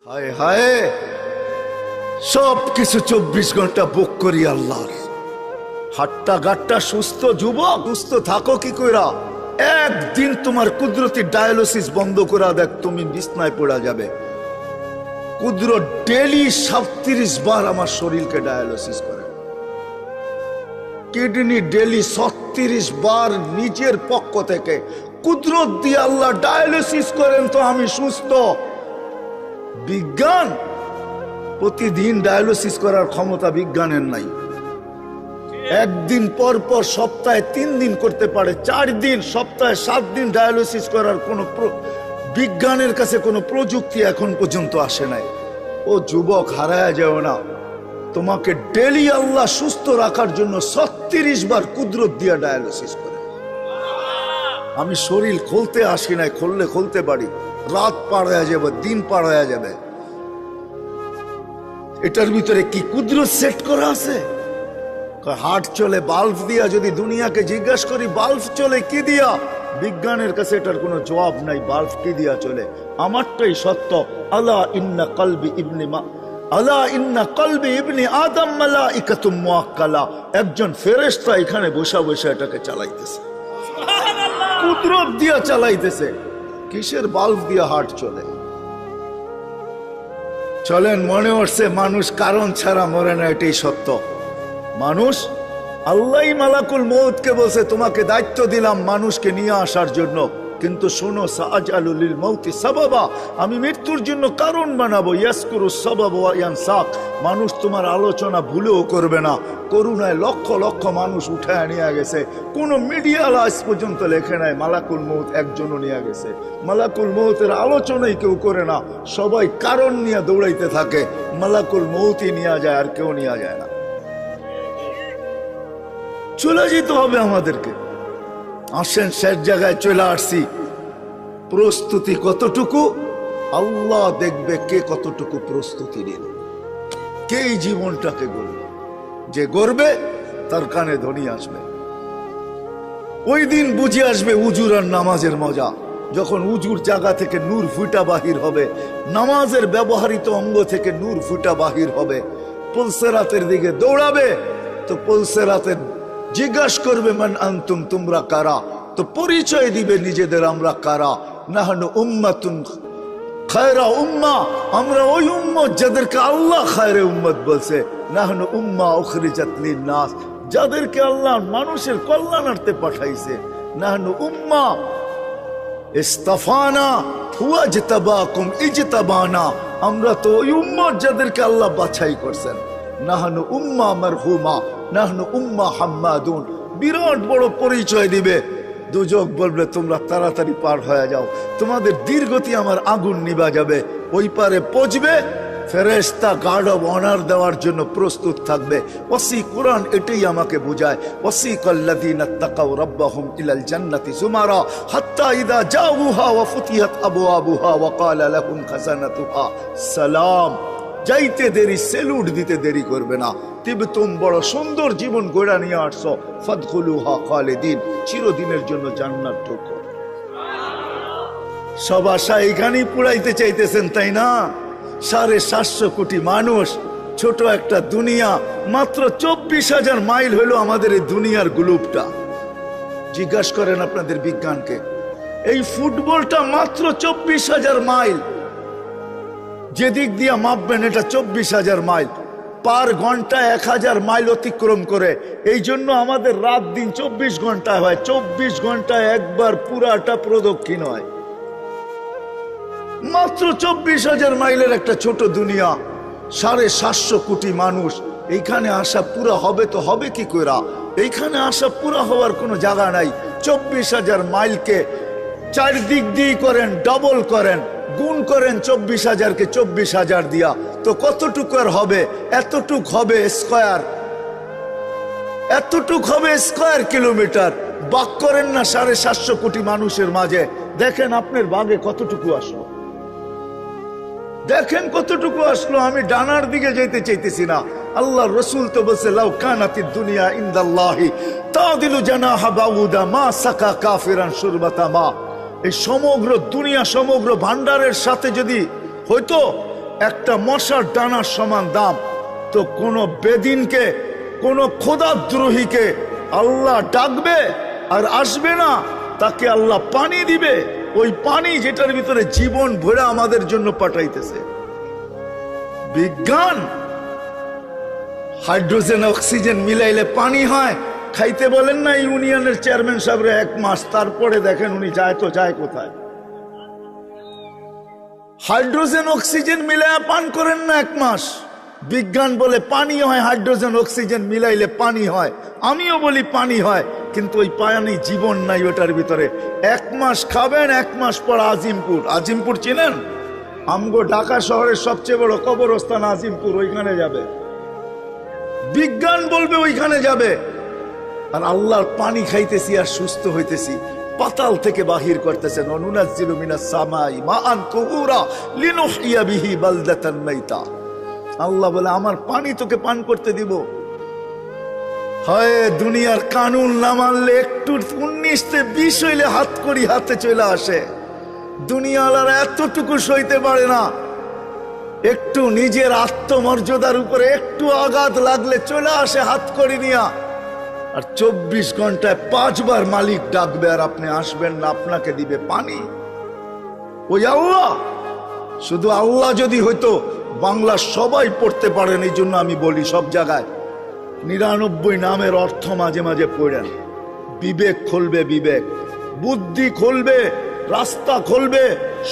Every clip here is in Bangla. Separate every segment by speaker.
Speaker 1: হায় হায়, সব কিছু 24 ঘন্টা বুক করি আল্লাহর। হাট্টা গাট্টা সুস্থ যুবক, সুস্থ থাকো কি কইরা? একদিন তোমার কুদরতি ডায়ালিসিস বন্ধ করা দেখ, তুমি বিছনায় পড়া যাবে। কুদরত ডেলি 37 বার আমার শরীরকে ডায়ালিসিস করে, কিডনি ডেলি 36 বার নিজের পক্ষ থেকে কুদরত দিয়ে আল্লাহ ডায়ালিসিস করেন, তো আমি সুস্থ। বিজ্ঞান প্রতিদিন ডায়ালিসিস করার ক্ষমতা বিজ্ঞানের নাই। একদিন পর পর সপ্তাহে 3 দিন করতে পারে, 4 দিন, সপ্তাহে 7 দিন ডায়ালিসিস করার কোনো বিজ্ঞানের কাছে কোনো প্রযুক্তি এখন পর্যন্ত আসে নাই। ও যুবক, হারায় যাও না, তোমাকে ডেলি আল্লাহ সুস্থ রাখার জন্য 36 বার কুদরত দিয়া ডায়ালিসিস করে। আমি শরীর খুলতে আসি নাই, খুললে খুলতে পারি, রাত পার হয়ে যাবে, দিন পার হয়ে যাবে। এটার ভিতরে কি কুদরত সেট করা আছে? হার্ট চলে বাল্ব দিয়া। যদি দুনিয়াকে জিজ্ঞাসা করি বাল্ব চলে কি দিয়া, বিজ্ঞানের কাছে এটার কোনো জবাব নাই। বাল্ব কি দিয়া চলে? আমারটাই সত্য। আলা ইন্না কলবি ইবনি মা আলা ইন্না কলবি ইবনি আদম মালাইকাতুম মুআক্কালা। একজন ফেরেশতা এখানে বসা বসা এটাকে চালাইতেছে, কুদরত দিয়া চালাইতেছে। কিসের বাল্ব দিয়া হার্ট চলে? চলেন, মনে হচ্ছে মানুষ কারণ ছাড়া মরে না, এটাই সত্য। মানুষ, আল্লাহ মালাকুল মউতকে বলছে তোমাকে দায়িত্ব দিলাম মানুষকে নিয়ে আসার জন্য, কিন্তু শোনো, সাআজালু লিল মাউতি সাবাবা, আমি মৃত্যুর জন্য কারণ বানাবো। ইয়াসকুরু সাবাব ওয়া ইয়ানসাক, মানুষ তোমার আলোচনা ভুলেও করবে না। করুণায় লক্ষ লক্ষ মানুষ উঠায় নিয়ে গেছে, কোন মিডিয়া আজ পর্যন্ত লেখে নাই মালাকুল মউত একজনও নিয়ে গেছে। মালাকুল মউতের আলোচনাই কেউ করে না, সবাই কারণ নিয়ে দৌড়াইতে থাকে। মালাকুল মউতই নিয়ে যায়, আর কেউ নিয়ে যায় না। চলে যেতে হবে আমাদেরকে। আসেন, শেষ জায়গায় চলে আসছি। প্রস্তুতি কতটুকু আল্লাহ দেখবে, কে কতটুকু প্রস্তুতি নিল, কে এই জীবনটাকে গড়বে। যে গড়বে তার কানে ধ্বনি আসবে। ওই দিন বুঝে আসবে উজুর আর নামাজের মজা। যখন উজুর জায়গা থেকে নূর ফুটা বাহির হবে, নামাজের ব্যবহৃত অঙ্গ থেকে নূর ফুটা বাহির হবে, পুলসেরাতের দিকে দৌড়াবে, তো পুলসেরাতের জিজ্ঞাসা করবে মান আনতুম, তোমরা কারা? তো পরিচয় দিবে নিজেদের, আমরা কারা। নাহনু উম্মাতুন খায়রা উম্মাহ, আমরা ওই উম্মত যাদেরকে আল্লাহ খায়রে উম্মত বলছে। নাহনু উম্মাহ উখরিজাত লিন-নাস, যাদেরকে আল্লাহ মানুষের কল্যাণার্থে পাঠাইছে। নাহনু উম্মাহ ইসতাফানা হুয়া ইজতাবাকুম ইজতাবানা, আমরা তো ওই উম্মত যাদেরকে আল্লাহ বাছাই করছেন। নাহনু উম্মাহ মারহুমা, নাহনু উম্মাহ হাম্মাদুন, বিরাট বড় পরিচয় দিবে। দুজক বলবে তোমরা তাড়াতাড়ি পার হয়ে যাও, তোমাদের দীর্ঘতি আমার আগুন নিভা যাবে। ওই পারে পৌঁছবে, ফেরেশতা গার্ড অব অনার দেওয়ার জন্য প্রস্তুত থাকবে। ওয়াসি কোরআন এটাই আমাকে বোঝায়। ওয়াসিকাল্লাযীনা তাকাউ রাব্বাহুম ইলাল জান্নাতি যুমারা হাত্তা ইযা জাউহা ওয়া ফুতিহাত আবওয়াবুহা ওয়া ক্বালা লাহুম খাজানাতুহা সালাম। যাইতে দেরি, সেলুট দিতে দেরি করবে না। তিবতুম, বড় সুন্দর জীবন গড়া নিয়ে আসছো। ফাদখুলুহা খালিদিন, চিরদিনের জন্য জান্নাত ঢোকো। সব আশা এখানেই পুরাইতে চাইতেছেন, তাই না? 750 কোটি মানুষ, ছোট একটা দুনিয়া। মাত্র 24,000 মাইল হলো আমাদের এই দুনিয়ার গ্লোবটা। জিজ্ঞাসা করেন আপনাদের বিজ্ঞানকে, এই ফুটবলটা মাত্র 24,000 মাইল। যেদিক দিয়ে মাপবেন এটা 24,000 মাইল। পার ঘন্টা 1000 মাইল অতিক্রম করে। এই জন্য আমাদের রাত দিন 24 ঘন্টায় হয়। 24 ঘন্টায় একবার পুরাটা প্রদক্ষিণ হয়। মাত্র 24,000 মাইলের একটা ছোট দুনিয়া, 750 কোটি মানুষ। এইখানে আসা পুরা হবে তো হবে কি কইরা? এইখানে আসা পুরা হওয়ার কোনো জায়গা নাই। 24,000 মাইলকে 4 দিক দিয়ে করেন, ডবল করেন, গুণ করেন 24,000-কে 24,000 দিয়া, তো কতটুকু আর হবে? এতটুক হবে স্কয়ার, এতটুক হবে স্কয়ার কিলোমিটার। বাক করেন না 750 কোটি মানুষের মাঝে, দেখেন আপনার বাগে কতটুকু আসলো, দেখেন কতটুকু আসলো। আমি ডানার দিকে যেতে চাইতেছি না। আল্লাহ রসুল তো বলছে লাউ কানাতিদ দুনিয়া ইনদাল্লাহি তাদিলু জানাহা বাউদা মা সাকা কাফিরান শুরবাতা মা। এই সমগ্র দুনিয়া, সমগ্র ভান্ডারের সাথে যদি হয়তো একটা মশার ডানার সমান দাম। তো কোন বেদিনকে, কোন খোদাদ্রোহীকে আল্লাহ ডাকবে আর আসবে না, তাকে আল্লাহ পানি দিবে, ওই পানি যেটার ভিতরে জীবন ভরে আমাদের জন্য পাঠাইতেছে। বিজ্ঞান হাইড্রোজেন অক্সিজেন মিলাইলে পানি হয়, খাইতে বলেন না ইউনিয়নের চেয়ারম্যান সাহেব 1 মাস, তারপরে দেখেন উনি যায় তো যায় কোথায়। হাইড্রোজেন অক্সিজেন মিলাইয়া পান করেন না 1 মাস, বিজ্ঞান বলে পানি হয়, হাইড্রোজেন অক্সিজেন মিলাইলে পানি হয়, আমিও বলি পানি হয়, কিন্তু ওই পানি জীবন নাই ওটার ভিতরে। 1 মাস খাবেন, 1 মাস পর আজিমপুর, আজিমপুর চিনেন? আমগো ঢাকা শহরের সবচেয়ে বড় কবরস্থান আজিমপুর, ওইখানে যাবে, বিজ্ঞান বলবে ওইখানে যাবে। আর আল্লাহর পানি খাইতেছি আর সুস্থ হইতেছি, পাতাল থেকে বাহির করতেছেন, অনুনাজ্জিলু মিনাস সামাই মাআন তুহুরা লিনুহইয়া বিহি বালদাতান মাইতা। আল্লাহ বলে আমার পানি তোকে পান করতে দিব। হয় দুনিয়ার কানুন না মানলে একটু 19-20 হইলে হাত করি হাতে চলে আসে। দুনিয়াওয়ালারা এতটুকু সইতে পারে না, একটু নিজের আত্মমর্যাদার উপরে একটু আঘাত লাগলে চলে আসে হাত করি নিয়া। আর 24 ঘন্টায় 5 বার মালিক ডাকবে আর আপনি আসবেন না, আপনাকে দিবে পানি। ওই আল্লাহ, শুধু আল্লাহ যদি হইতো বাংলা সবাই পড়তে পারেন, এই জন্য আমি বলি সব জায়গায় 99 নামের অর্থ মাঝে মাঝে পড়েন। বিবেক খুলবে, বিবেক বুদ্ধি খুলবে, রাস্তা খুলবে,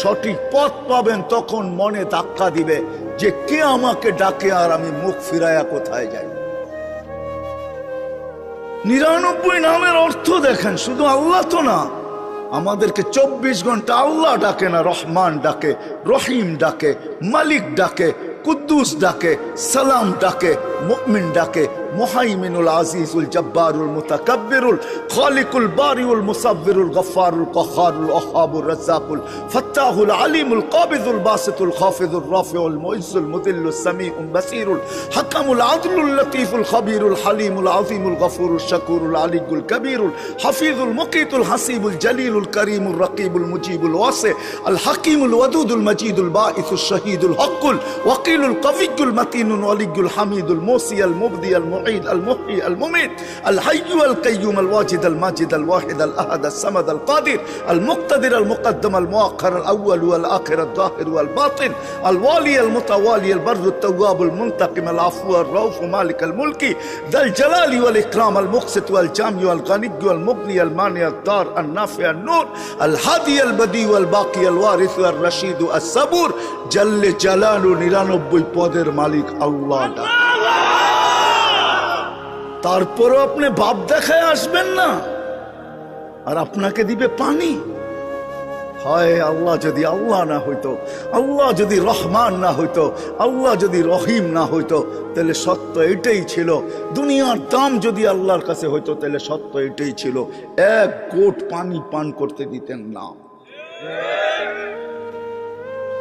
Speaker 1: সঠিক পথ পাবেন। তখন মনে ধাক্কা দিবে যে কে আমাকে ডাকে আর আমি মুখ ফিরাইয়া কোথায় যাই। 99 নামের অর্থ দেখেন, শুধু আল্লাহ তো না, আমাদেরকে 24 ঘন্টা আল্লাহ ডাকে না, রহমান ডাকে, রহিম ডাকে, মালিক ডাকে, কুদ্দুস ডাকে, সালাম ডাকে, মুমিন ডাকে, মুহাইমিনুল আজিজুল জব্বারুল মুতাকাব্বিরুল খালিকুল বারিউল মুসাব্বিরুল গফফারুল কহারুল ওহাবুর রাজ্জাকুল ফাত্তাহুল আলিমুল কাবিজুল বাসিতুল খাফিজুর রাফিউল মুইজ্জুল মুদিল্লুস সামিউল বাসিরুল হাকামুল আদলুল লতীফুল খবীরুল হালিমুল আযীমুল গফুরুল শাকুরুল আলিকুল কবীরুল হাফিজুল মুকিতুল হাসিবুল জলিলুল করিমুল রকিবুল মুজিবুল ওয়াসি আল হাকিমুল ওয়াদুদুল মজিদুল বাঈসুল শহীদুল হকুল ওয়াকিলুল কবিয়ুল মাতিনুল ওয়ালিয়ুল হামিদুল মুসি আল মুবদি আল المعيد المحيي المميت الحي القيوم الواجد الماجد الواحد الأحد الصمد القادر المقتدر المقدم المؤخر الأول والآخر الظاهر والباطن الوالي المتوالي البر التواب المنتقم العفو الرؤوف مالك الملك ذا الجلال والإكرام المقسط والجامع والغني والمغني المانع الضار النافع النور الهادي البديع والباقي الوارث الرشيد الصبور جل جلاله 99 পদের মালিক আল্লাহ। তারপরও আপনি ভাব দেখায় আসবেন না আর আপনাকে দিবে পানি। হয় আল্লাহ যদি আল্লাহ না হইতো, আল্লাহ যদি রহমান না হইতো, আল্লাহ যদি রহিম না হইতো, তাহলে সত্য এটাই ছিল। দুনিয়ার দাম যদি আল্লাহর কাছে হইতো, তাহলে সত্য এটাই ছিল, 1 ঘোট পানি পান করতে দিতেন না।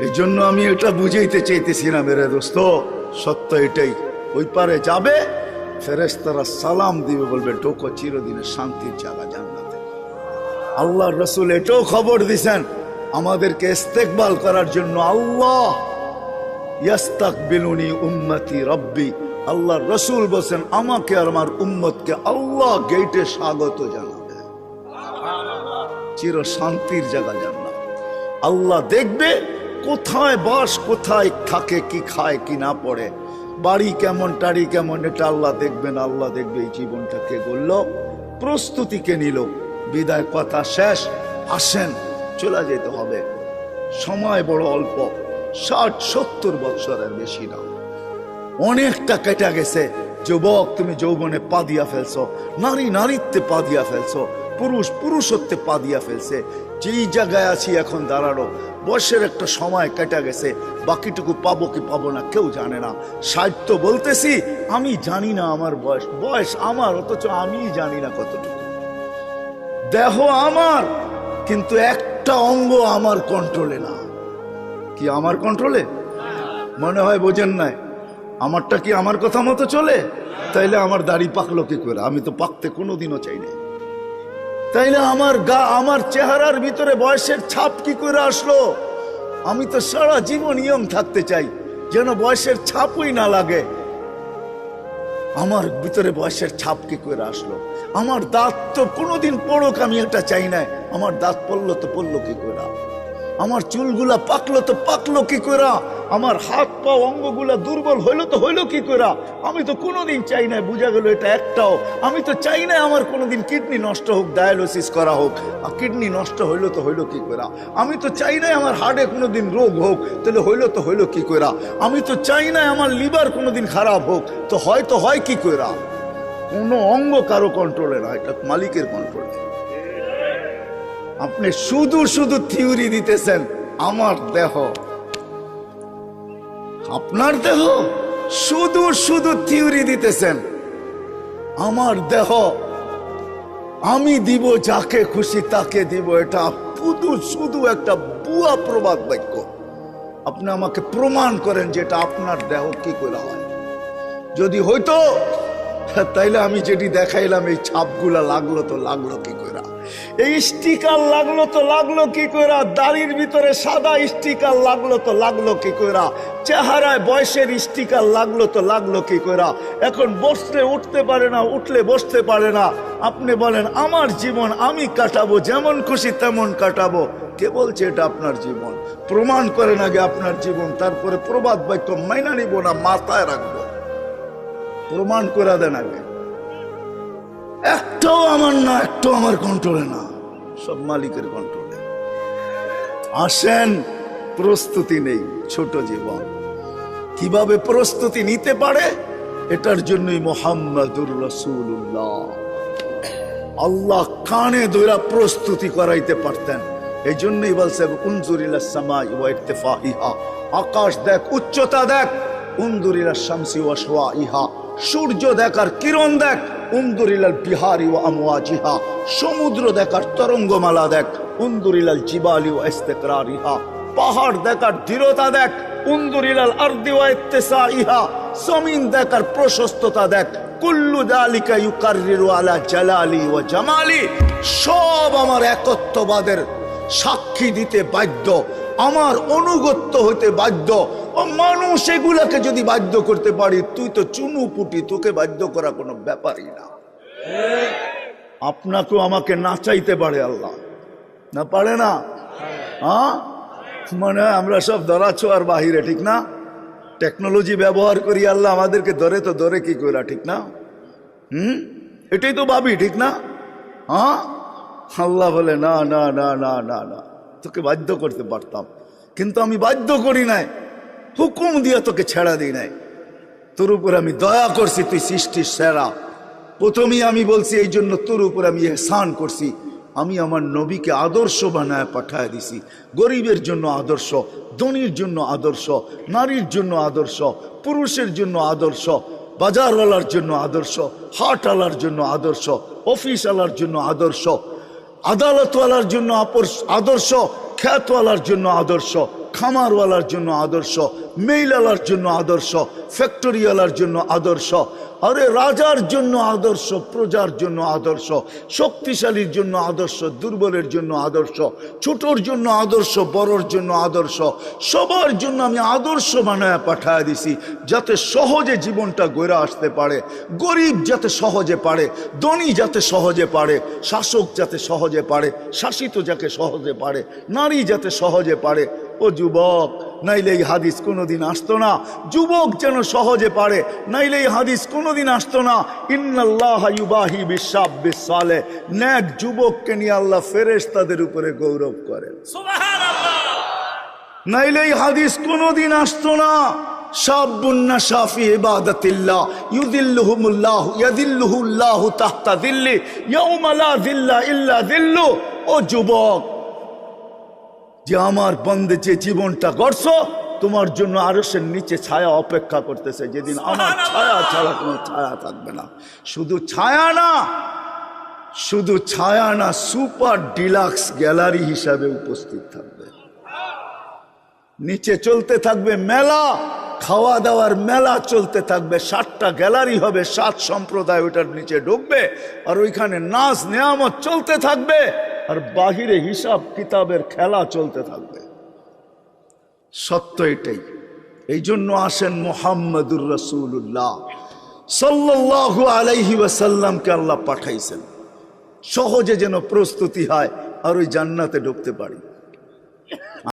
Speaker 1: এই জন্য আমি এটা বুঝাইতে চাইতেছি না মেরে দোস্ত, সত্য এটাই। ওই পারে যাবে, ফেরেশতারা সালাম দিবে, বলবে ঢোকো চিরদিনের শান্তির জায়গা জান্নাতে। আল্লাহর রাসূল এটাও খবর দিয়েছেন আমাদেরকে ইস্তেকবাল করার জন্য, আল্লাহ ইয়াস্তাকবিলুনি উম্মতি রব্বি। আল্লাহর রাসূল বলেন আমাকে আর আমার উম্মতকে আল্লাহ গেটে স্বাগত জানাবে, চির শান্তির জায়গা জান্নাত। আল্লাহ দেখবে কোথায় বাস, কোথায় থাকে, কি খায় কি না পড়ে, বাড়ি কেমন, টাড়ি কেমন, এটা আল্লাহ দেখবেন। আল্লাহ দেখবে এই জীবনটা কে গড়ল, প্রস্তুতি কে নিল। বিদায় কথা শেষ, আসেন চলে যেতে হবে, সময় বড় অল্প, 60-70 বছরের বেশি না, অনেকটা কেটে গেছে। যুবক তুমি যৌবনে পা দিয়া ফেলছো, নারী নারীত্বে পা দিয়া ফেলছো, পুরুষ পুরুষত্বে পা দিয়া ফেলছে। যেই জায়গায় আছি এখন দাঁড়ানো, বয়সের একটা সময় কেটে গেছে, বাকিটুকু পাবো কি পাবো না কেউ জানে না। 60 তো বলতেছি, আমি জানি না আমার বয়স, বয়স আমার, অথচ আমি জানি না কতটুকু। দেহ আমার, কিন্তু একটা অঙ্গ আমার কন্ট্রোলে না। কি আমার কন্ট্রোলে? মনে হয় বোঝেন নাই। আমারটা কি আমার কথা মতো চলে? তাইলে আমার দাড়ি পাকলো কি করে? আমি তো পাকতে কোনোদিনও চাই না। তাইলে আমার গা, আমার চেহারার ভিতরে বয়সের ছাপ কি করে আসলো? আমি তো সারা জীবন ইয়ং থাকতে চাই। যেন বয়সের ছাপই না লাগে। আমার ভিতরে বয়সের ছাপ কি করে আসলো? আমার দাঁত তো কোনোদিন পড়ুক আমি এটা চাই না, আমার দাঁত পড়লো তো পড়লো কি করে? আমার চুলগুলা পাকলো তো পাকলো কি করে? আমার হাত পা অঙ্গগুলা দুর্বল হইলো তো হইলো কি করে? আমি তো কোনোদিন চাই না, বুঝা গেল এটা একটাও। আমি তো চাই না আমার কোনোদিন কিডনি নষ্ট হোক, ডায়ালিসিস করা হোক। কিডনি নষ্ট হইলো তো হইলো কি করে? আমি তো চাই না আমার হার্টে কোনোদিন রোগ হোক, তাহলে হইলো তো হইলো কি করে? আমি তো চাই না আমার লিভার কোনোদিন খারাপ হোক, তো হয় কি করে? কোনো অঙ্গ কারো কন্ট্রোলে না, এটা মালিকের কন্ট্রোলে। আপনি শুধু শুধু থিওরি দিতেছেন আমার দেহ, আপনার দেহ, শুধু শুধু থিওরি দিতেছেন আমার দেহ, আমি দিব যাকে খুশি তাকে দিব। এটা শুধু শুধু একটা বুয়া প্রবাদ বাক্য। আপনি আমাকে প্রমাণ করেন যে এটা আপনার দেহ কি করে হয়। যদি হইতো তাইলে আমি যেটি দেখাইলাম এই ছাপগুলা লাগলো তো লাগলো কি করে? এই স্টিকার লাগলো তো লাগলো কি করে? দাড়ির ভিতরে সাদা স্টিকার লাগলো তো লাগলো কি করে? চেহারায় বয়সের স্টিকার লাগলো তো লাগলো কি করে? এখন বসলে উঠতে পারে না, উঠলে বসতে পারে না। আপনি বলেন আমার জীবন আমি কাটাবো, যেমন খুশি তেমন কাটাবো। কে বলছে এটা আপনার জীবন? প্রমাণ করেন আগে আপনার জীবন, তারপরে প্রবাদ বাক্য মাইনা নিব না, মাথায় রাখবো। প্রমাণ করে দেন আগে। একটাও আমার না, একটাও আমার কন্ট্রোলে না, সব মালিকের কন্ট্রোলে। আসেন, প্রস্তুতি নেই, ছোট জীবন কিভাবে প্রস্তুতি নিতে পারে এটার জন্যই মুহাম্মাদুর রাসূলুল্লাহ আল্লাহ কানে ধরে প্রস্তুতি করাইতে পারতেন। এই জন্যই বলছে উনজুর ইলাস সামাই ওয়া ইরতিফাইহা, আকাশ দেখ, উচ্চতা দেখ। উনজুর ইলাস শামসি ওয়া শাওয়াইহা, সূর্য দেখার কিরণ দেখ। উনজুর ইলাল বিহারি ওয়া আমওয়াজিহা, সমুদ্র দেখার তরঙ্গমালা দেখ। উনজুর ইলাল জিবালি ওয়া ইস্তিকরারিহা, পাহাড় দেখার দৃঢ়তা দেখ। উনজুর ইলাল আরদি ওয়া ইত্তিসাইহা, জমিন দেখার প্রশস্ততা দেখ। কুল্লু যালিকা ইউকাররিরু আলা জালালি ওয়া জামালি, সব আমার একত্ববাদের সাক্ষী দিতে বাধ্য, আমার অনুগত্য হইতে বাধ্য। ও মানুষ এগুলাকে যদি বাধ্য করতে পারি, তুই তো চুনু পুটি, তোকে বাধ্য করা কোনো ব্যাপারই না। আপনাকেও আমাকে নাচাইতে পারে আল্লাহ, না পারে না? হ্যাঁ, মানে আমরা সব ধরা ছোঁয়ার বাহিরে, ঠিক না? টেকনোলজি ব্যবহার করি, আল্লাহ আমাদেরকে ধরে তো ধরে কি করে, ঠিক না? এটাই তো ভাবি, ঠিক না? হ্যাঁ, আল্লাহ বলে না না না না না না, তোকে বাধ্য করতে পারতাম, কিন্তু আমি বাধ্য করি নাই, হুকুম দিয়ে তোকে ছেড়া দিই নাই। তোর উপর আমি দয়া করছি, তুই সৃষ্টির সেরা। প্রথমেই আমি বলছি এই জন্য তোর উপর আমি ইহসান করছি। আমি আমার নবীকে আদর্শ বানায় পাঠায় দিছি। গরিবের জন্য আদর্শ, ধনীর জন্য আদর্শ, নারীর জন্য আদর্শ, পুরুষের জন্য আদর্শ, বাজারওয়ালার জন্য আদর্শ, হাটওয়ালার জন্য আদর্শ, অফিসওয়ালার জন্য আদর্শ, আদালতওয়ালার জন্য আদর্শ, খ্যাতওয়ালার জন্য আদর্শ, খামারওয়ালার জন্য আদর্শ, মেইলালার জন্য আদর্শ, ফ্যাক্টরিওয়ালার জন্য আদর্শ, আরে রাজার জন্য আদর্শ, প্রজার জন্য আদর্শ, শক্তিশালীর জন্য আদর্শ, দুর্বলের জন্য আদর্শ, ছোটর জন্য আদর্শ, বড়র জন্য আদর্শ, সবার জন্য আমি আদর্শ বানায় পাঠায় দিছি, যাতে সহজে জীবনটা গড়ে আসতে পারে। গরিব যাতে সহজে পারে, ধনী যাতে সহজে পারে, শাসক যাতে সহজে পারে, শাসিত যাকে সহজে পারে, নারী যাতে সহজে পারে। ও যুবক, নাইলে এই হাদিস কোনোদিন আসতো না। যুবক যেন সহজে পারে, নাইলে এই হাদিস কোনোদিন আসতো না। ইন্নাল্লাহ ইউবাহি বিশ-শাবিস সালেহ, নেক যুবককে নিয়ে আল্লাহ ফেরেশতাদের উপরে গৌরব করেন, সুবহানাল্লাহ। নাইলে এই হাদিস কোনোদিন আসতো না। শাবুন নাশা ফি ইবাদাতিল্লাহ ইউযিল্লুহুমুল্লাহু ইয়াযিল্লুহুল্লাহু তাহতা যিল্লি ইয়াউমা লা যিল্লা ইল্লা যিল্লু। ও যুবক, যে আমার বন্দে যে জীবনটা গড়ছো, তোমার জন্য আরশের নিচে ছায়া অপেক্ষা করতেছে, যেদিন আমার ছায়া ছাড়া কোনো ছায়া থাকবে না। শুধু ছায়া না, শুধু ছায়া না, সুপার ডিলাক্স গ্যালারি হিসাবে উপস্থিত থাকবে। নিচে চলতে থাকবে মেলা, খাওয়া দাওয়ার মেলা চলতে থাকবে। 7টা গ্যালারি হবে, 7 সম্প্রদায় ওটার নিচে ঢুকবে, আর ওইখানে নাচ নেয়ামত চলতে থাকবে, আর বাহিরে হিসাব কিতাবের খেলা চলতে থাকবে। সত্য এটাই। এই জন্য আসেন মুহাম্মাদুর রাসূলুল্লাহ সাল্লাল্লাহু আলাইহি ওয়াসাল্লামকে আল্লাহ পাঠাইছেন সহজে যেন প্রস্তুতি হয় আর ওই জান্নাতে ঢুকতে পারি।